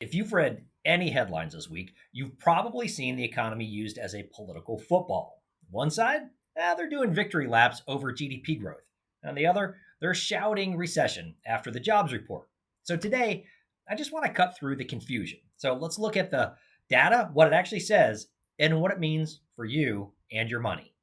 If you've read any headlines this week, you've probably seen the economy used as a political football. One side, they're doing victory laps over GDP growth. On the other, they're shouting recession after the jobs report. So today, I just want to cut through the confusion. So let's look at the data, what it actually says, and what it means for you and your money.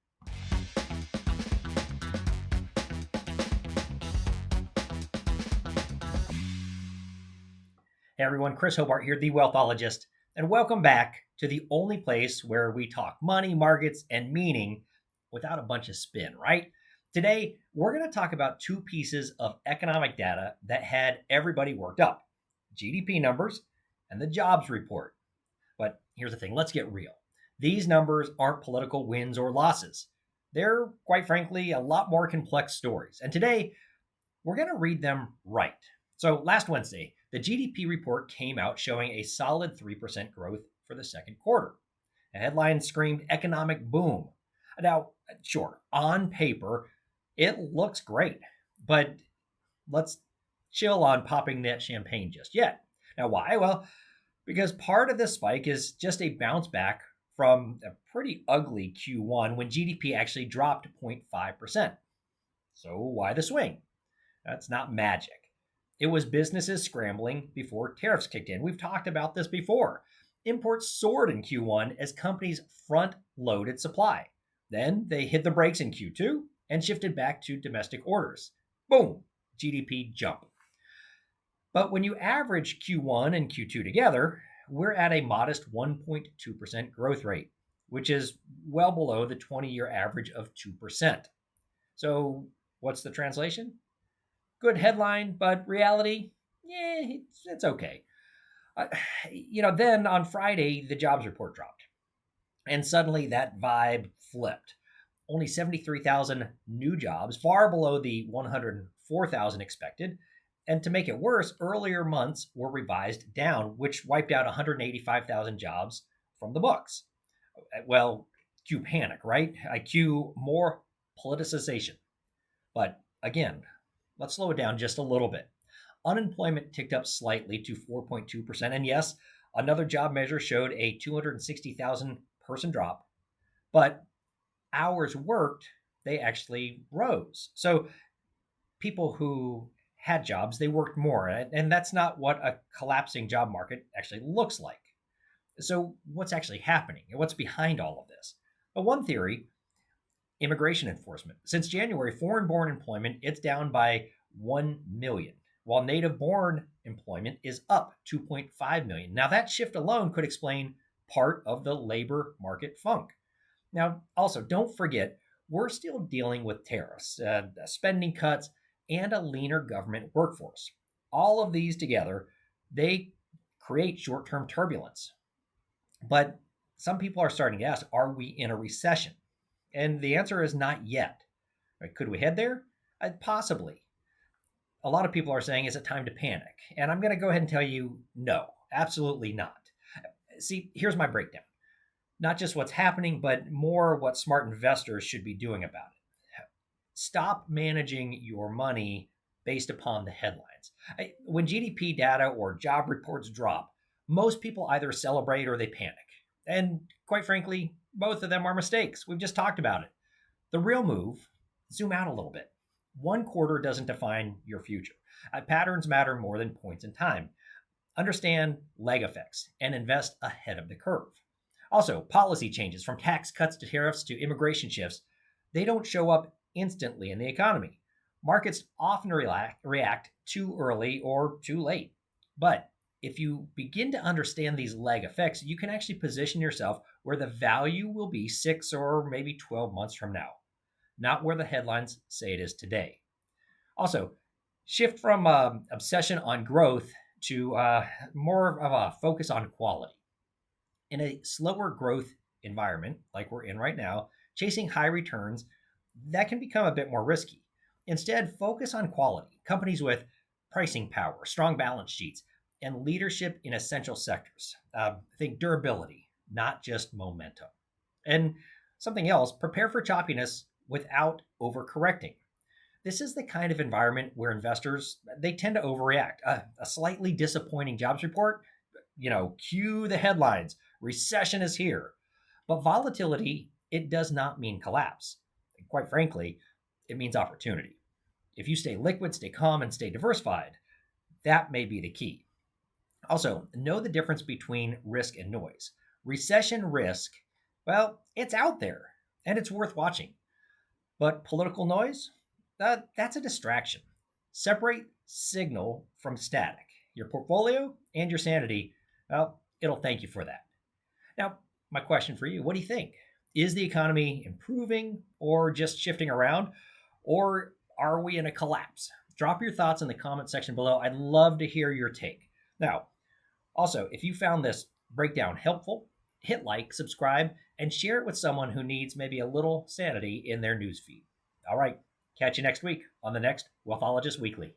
Hey everyone, Chris Hobart here, the Wealthologist, and welcome back to the only place where we talk money, markets, and meaning without a bunch of spin, right? Today, we're going to talk about two pieces of economic data that had everybody worked up: GDP numbers and the jobs report. But here's the thing, let's get real. These numbers aren't political wins or losses. They're, quite frankly, a lot more complex stories. And today, we're going to read them right. So last Wednesday, the GDP report came out showing a solid 3% growth for the second quarter. A headline screamed economic boom. Now, sure, on paper, it looks great, but let's chill on popping that champagne just yet. Now, why? Well, because part of this spike is just a bounce back from a pretty ugly Q1 when GDP actually dropped 0.5%. So, why the swing? That's not magic. It was businesses scrambling before tariffs kicked in. We've talked about this before. Imports soared in Q1 as companies front loaded supply. Then they hit the brakes in Q2 and shifted back to domestic orders. Boom, GDP jump. But when you average Q1 and Q2 together, we're at a modest 1.2% growth rate, which is well below the 20-year average of 2%. So, what's the translation? Good headline, but reality, it's okay. Then on Friday, the jobs report dropped. And suddenly that vibe flipped. Only 73,000 new jobs, far below the 104,000 expected. And to make it worse, earlier months were revised down, which wiped out 185,000 jobs from the books. Well, cue panic, right? I cue more politicization. But again, let's slow it down just a little bit. Unemployment ticked up slightly to 4.2%. And yes, another job measure showed a 260,000 person drop. But hours worked, they actually rose. So people who had jobs, they worked more. And that's not what a collapsing job market actually looks like. So what's actually happening? And what's behind all of this? Well, one theory: immigration enforcement. Since January, foreign-born employment, it's down by 1 million, while native-born employment is up 2.5 million. Now, that shift alone could explain part of the labor market funk. Now, also, don't forget, we're still dealing with tariffs, spending cuts, and a leaner government workforce. All of these together, they create short-term turbulence. But some people are starting to ask, are we in a recession? And the answer is not yet. Right? Could we head there? Possibly. A lot of people are saying, is it time to panic? And I'm going to go ahead and tell you, no, absolutely not. See, here's my breakdown. Not just what's happening, but more what smart investors should be doing about it. Stop managing your money based upon the headlines. When GDP data or job reports drop, most people either celebrate or they panic. And quite frankly, both of them are mistakes. We've just talked about it. The real move: zoom out a little bit. One quarter doesn't define your future. Patterns matter more than points in time. Understand lag effects and invest ahead of the curve. Also, policy changes, from tax cuts to tariffs to immigration shifts, they don't show up instantly in the economy. Markets often react too early or too late. But if you begin to understand these lag effects, you can actually position yourself where the value will be 6 or maybe 12 months from now, not where the headlines say it is today. Also, shift from obsession on growth to more of a focus on quality. In a slower growth environment like we're in right now, chasing high returns, that can become a bit more risky. Instead, focus on quality. Companies with pricing power, strong balance sheets, and leadership in essential sectors. Think durability, not just momentum. And something else: prepare for choppiness without overcorrecting. This is the kind of environment where investors, they tend to overreact. A slightly disappointing jobs report, cue the headlines. Recession is here. But volatility, it does not mean collapse. And quite frankly, it means opportunity. If you stay liquid, stay calm, and stay diversified, that may be the key. Also, know the difference between risk and noise. Recession risk, well, it's out there and it's worth watching. But political noise, that's a distraction. Separate signal from static. Your portfolio and your sanity, well, it'll thank you for that. Now, my question for you, what do you think? Is the economy improving or just shifting around? Or are we in a collapse? Drop your thoughts in the comment section below. I'd love to hear your take. Now, also, if you found this breakdown helpful, hit like, subscribe, and share it with someone who needs maybe a little sanity in their newsfeed. All right, catch you next week on the next Wealthologist Weekly.